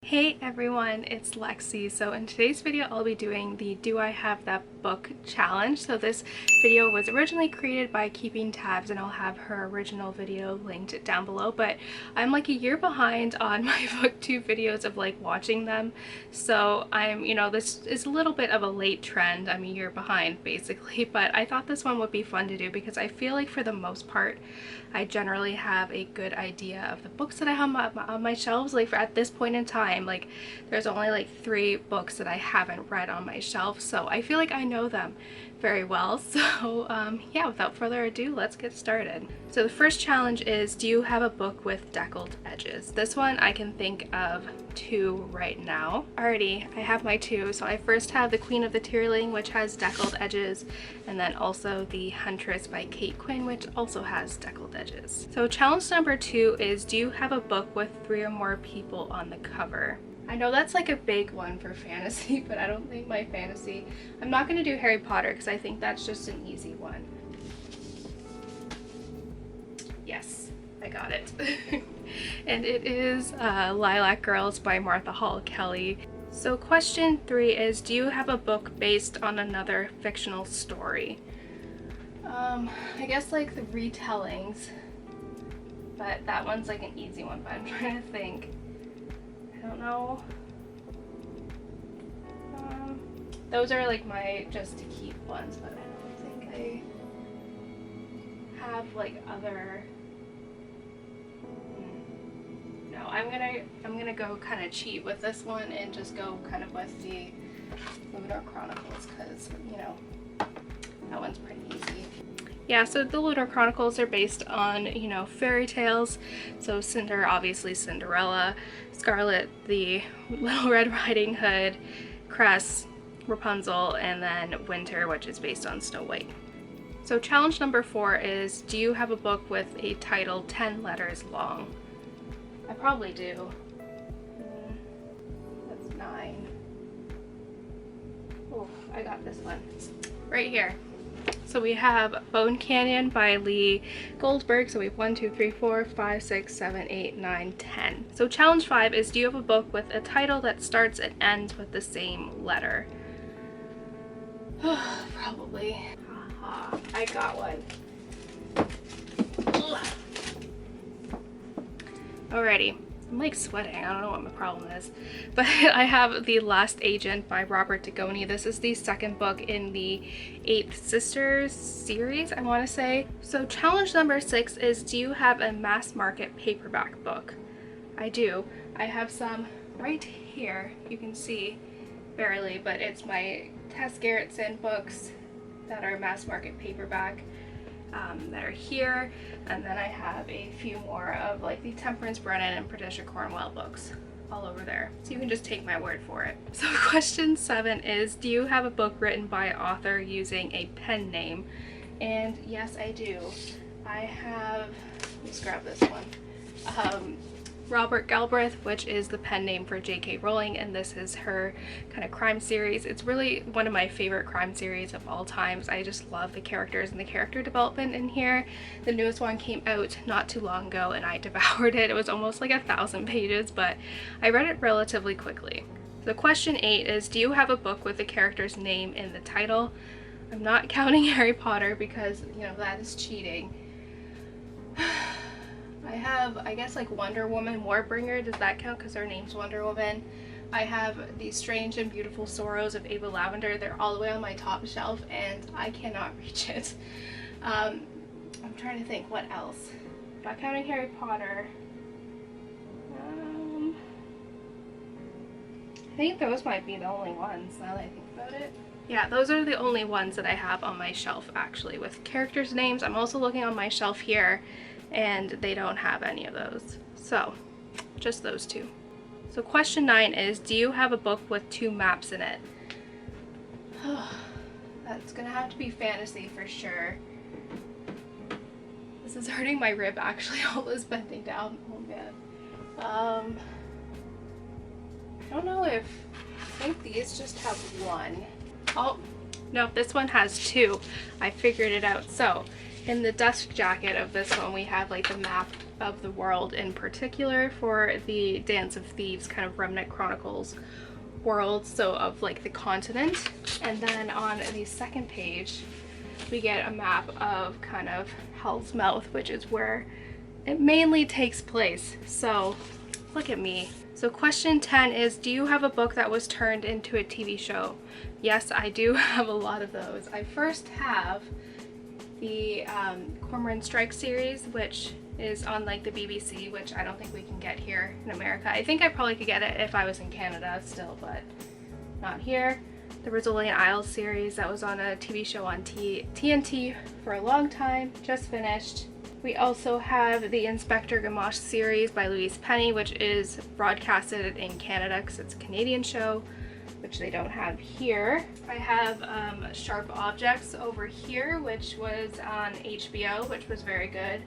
Hey everyone, it's Lexi. So in today's video I'll be doing the Do I Have That Book challenge. So this video was originally created by Keeping Tabs and I'll have her original video linked down below, but I'm like a year behind on my booktube videos of like watching them. So I'm, this is a little bit of a late trend. I'm a year behind basically, but I thought this one would be fun to do because I feel like for the most part I generally have a good idea of the books that I have on my shelves. Like at this point in time, like there's only like 3 books that I haven't read on my shelf, so I feel like I know them very well. So yeah, without further ado, let's get started. So the first challenge is, do you have a book with deckled edges? This one I can think of 2 right now. Alrighty, I have my 2. So I first have The Queen of the Tearling, which has deckled edges, and then also The Huntress by Kate Quinn, which also has deckled edges. So challenge number 2 is, do you have a book with 3 or more people on the cover? I know that's like a big one for fantasy, but I don't think my fantasy... I'm not going to do Harry Potter because I think that's just an easy one. Yes, I got it. And it is Lilac Girls by Martha Hall Kelly. So question 3 is, do you have a book based on another fictional story? I guess like the retellings, but that one's like an easy one, but I'm trying to think. I don't know. Those are like my just to keep ones, but I don't think I have like other. No, I'm gonna go kind of cheat with this one and just go kind of with the Lunar Chronicles because that one's pretty easy. Yeah, so the Lunar Chronicles are based on, fairy tales. So Cinder, obviously Cinderella, Scarlet, the Little Red Riding Hood, Cress, Rapunzel, and then Winter, which is based on Snow White. So challenge number 4 is, do you have a book with a title 10 letters long? I probably do. That's 9. Oh, I got this one. Right here. So we have Bone Canyon by Lee Goldberg. So we have 1, 2, 3, 4, 5, 6, 7, 8, 9, 10. So challenge 5 is, do you have a book with a title that starts and ends with the same letter? Probably. Haha, I got one. Alrighty. I'm like sweating. I don't know what my problem is. But I have The Last Agent by Robert Degoni. This is the second book in the 8th Sisters series, I want to say. So challenge number 6 is, do you have a Mass Market Paperback book? I do. I have some right here. You can see barely, but it's my Tess Gerritsen books that are Mass Market Paperback. That are here, and then I have a few more of like the Temperance Brennan and Patricia Cornwell books all over there, so you can just take my word for it. So question 7 is, do you have a book written by an author using a pen name? And yes, I do. I have, let's grab this one, Robert Galbraith, which is the pen name for J.K. Rowling, and this is her kind of crime series. It's really one of my favorite crime series of all times. I just love the characters and the character development in here. The newest one came out not too long ago and I devoured it. It was almost like 1,000 pages, but I read it relatively quickly. So question 8 is, do you have a book with the character's name in the title? I'm not counting Harry Potter because, that is cheating. I have, I guess, like Wonder Woman Warbringer. Does that count because her name's Wonder Woman? I have The Strange and Beautiful Sorrows of Ava Lavender. They're all the way on my top shelf and I cannot reach it. I'm trying to think what else. Not counting Harry Potter. I think those might be the only ones now that I think about it. Yeah, those are the only ones that I have on my shelf actually with characters' names. I'm also looking on my shelf here and they don't have any of those. So just those 2. So question 9 is, do you have a book with 2 maps in it? That's gonna have to be fantasy for sure. This is hurting my rib actually, all this bending down. Oh man. I don't know if, I think these just have 1. Oh, no, this one has 2. I figured it out. So in the dust jacket of this one, we have like the map of the world in particular for the Dance of Thieves kind of remnant chronicles world, so of like the continent. And then on the second page we get a map of kind of Hell's Mouth, which is where it mainly takes place. So look at me. So question 10 is, do you have a book that was turned into a TV show? Yes, I do have a lot of those. I first have the Cormoran Strike series, which is on like the BBC, which I don't think we can get here in America. I think I probably could get it if I was in Canada still, but not here. The Brazilian Isles series that was on a TV show on TNT for a long time, just finished. We also have the Inspector Gamache series by Louise Penny, which is broadcasted in Canada because it's a Canadian show, which they don't have here. I have Sharp Objects over here, which was on HBO, which was very good.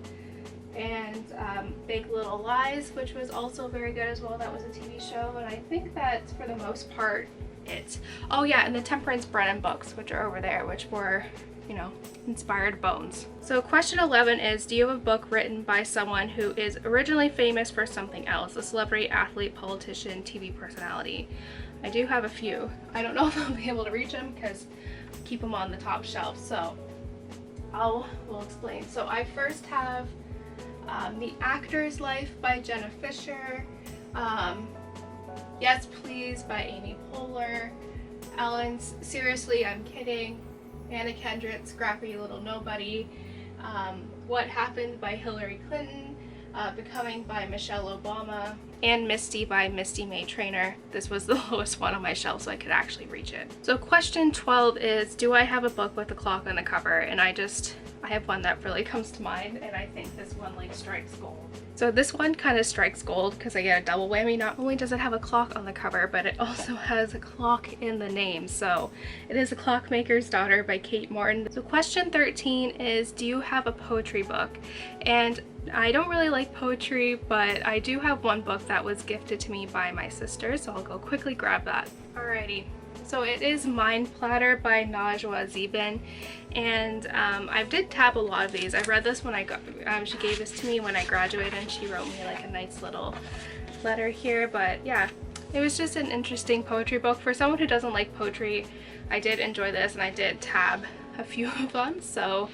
And Big Little Lies, which was also very good as well. That was a TV show, and I think that's for the most part it. Oh yeah, and the Temperance Brennan books, which are over there, which were, you know, inspired bones. So question 11 is, do you have a book written by someone who is originally famous for something else? A celebrity, athlete, politician, TV personality? I do have a few. I don't know if I'll be able to reach them because I keep them on the top shelf, so we'll explain. So I first have The Actor's Life by Jenna Fisher, Yes Please by Amy Poehler, Ellen's Seriously I'm Kidding, Anna Kendrick's Scrappy Little Nobody, What Happened by Hillary Clinton, Becoming by Michelle Obama, and Misty by Misty May Trainer. This was the lowest one on my shelf, so I could actually reach it. So question 12 is, do I have a book with a clock on the cover? And I have one that really comes to mind, and I think this one like strikes gold. So this one kind of strikes gold because I get a double whammy. Not only does it have a clock on the cover, but it also has a clock in the name. So it is A Clockmaker's Daughter by Kate Morton. So question 13 is, do you have a poetry book? And I don't really like poetry, but I do have one book that was gifted to me by my sister, so I'll go quickly grab that. Alrighty. So it is Mind Platter by Najwa Zebin, and I did tab a lot of these. I read this when I got, she gave this to me when I graduated, and she wrote me like a nice little letter here. But yeah, it was just an interesting poetry book. For someone who doesn't like poetry, I did enjoy this, and I did tab a few of them. So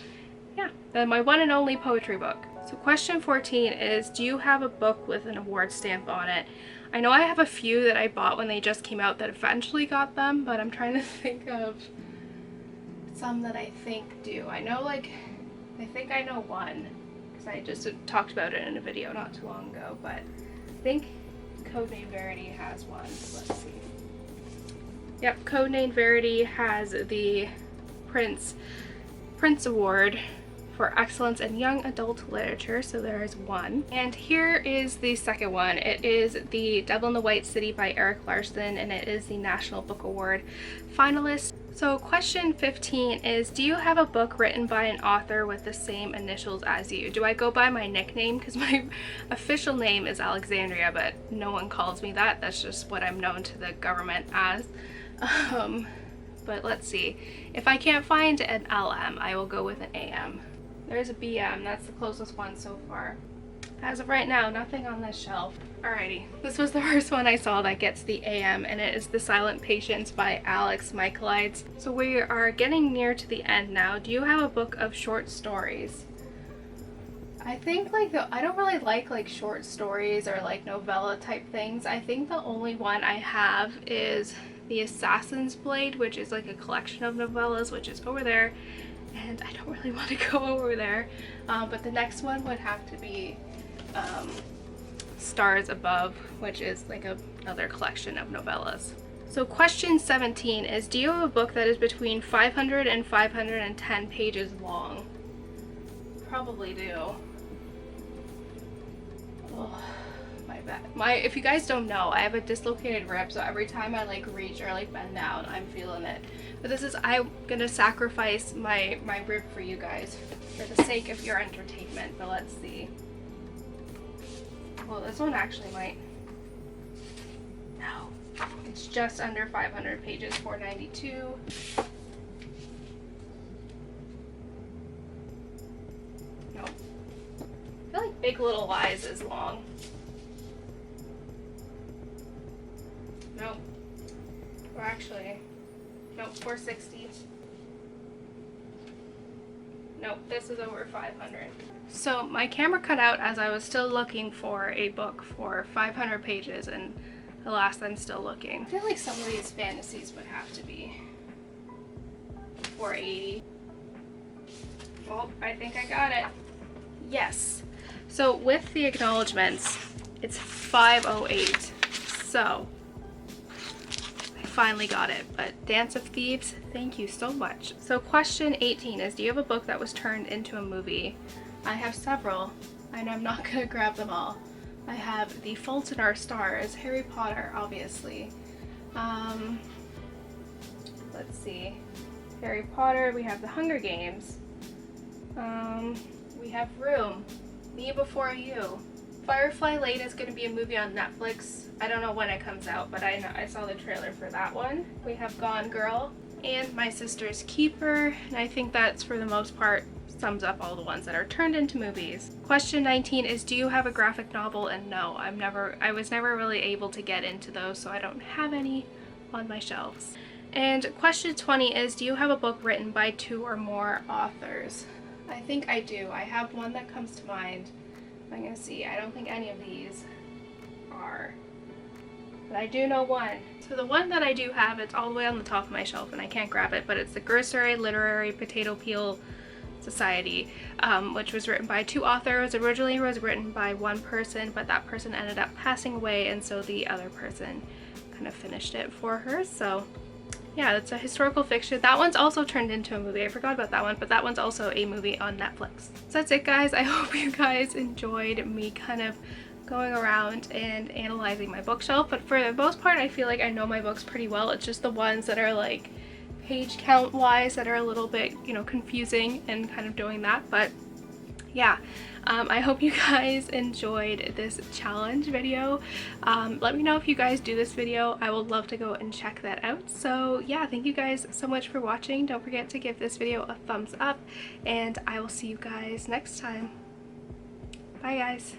yeah, my one and only poetry book. So question 14 is, do you have a book with an award stamp on it? I know I have a few that I bought when they just came out that eventually got them, but I'm trying to think of some that I think do. I know, like, I think I know one because I just talked about it in a video not too long ago, but I think Codename Verity has one. Let's see. Yep, Codename Verity has the Prince Award for Excellence in Young Adult Literature, so there is one. And here is the second one. It is The Devil in the White City by Eric Larson, and it is the National Book Award finalist. So question 15 is, do you have a book written by an author with the same initials as you? Do I go by my nickname? Because my official name is Alexandria, but no one calls me that. That's just what I'm known to the government as. But let's see. If I can't find an LM, I will go with an AM. There's a BM, that's the closest one so far. As of right now, nothing on this shelf. Alrighty, this was the first one I saw that gets the AM, and it is The Silent Patience by Alex Michaelides. So we are getting near to the end now. Do you have a book of short stories? I think I don't really like short stories or like novella type things. I think the only one I have is The Assassin's Blade, which is like a collection of novellas, which is over there. And I don't really want to go over there, but the next one would have to be Stars Above, which is like another collection of novellas. So question 17 is, do you have a book that is between 500 and 510 pages long? Probably do. Oh, my bad. If you guys don't know, I have a dislocated rib, so every time I like reach or like bend down, I'm feeling it. But I'm gonna sacrifice my rib for you guys for the sake of your entertainment. But let's see. Well, this one actually might. No, it's just under 500 pages, 492. No, I feel like Big Little Lies is long. Nope. Or actually, nope, 460. Nope, this is over 500. So my camera cut out as I was still looking for a book for 500 pages, and alas, I'm still looking. I feel like some of these fantasies would have to be 480. Well, I think I got it. Yes. So with the acknowledgements, it's 508. So I finally got it. But Dance of Thieves, thank you so much. So question 18 is, do you have a book that was turned into a movie? I have several, and I'm not gonna grab them all. I have The Fault in Our Stars, Harry Potter, obviously. Let's see. Harry Potter, we have The Hunger Games. We have Room, Me Before You. Firefly Lane is going to be a movie on Netflix. I don't know when it comes out, but I saw the trailer for that one. We have Gone Girl and My Sister's Keeper, and I think that's for the most part sums up all the ones that are turned into movies. Question 19 is, do you have a graphic novel? And no, I was never really able to get into those, so I don't have any on my shelves. And question 20 is, do you have a book written by 2 or more authors? I think I do. I have one that comes to mind. I'm gonna see. I don't think any of these are, but I do know one. So the one that I do have, it's all the way on the top of my shelf and I can't grab it, but it's the Grocery Literary Potato Peel Society, which was written by 2 authors. Originally it was written by one person, but that person ended up passing away, and so the other person kind of finished it for her. So yeah, it's a historical fiction. That one's also turned into a movie. I forgot about that one, but that one's also a movie on Netflix. So that's it, guys. I hope you guys enjoyed me kind of going around and analyzing my bookshelf, but for the most part I feel like I know my books pretty well. It's just the ones that are like page count wise that are a little bit, you know, confusing and kind of doing that. But yeah, I hope you guys enjoyed this challenge video. Let me know if you guys do this video. I would love to go and check that out. So yeah, thank you guys so much for watching. Don't forget to give this video a thumbs up, and I will see you guys next time. Bye, guys.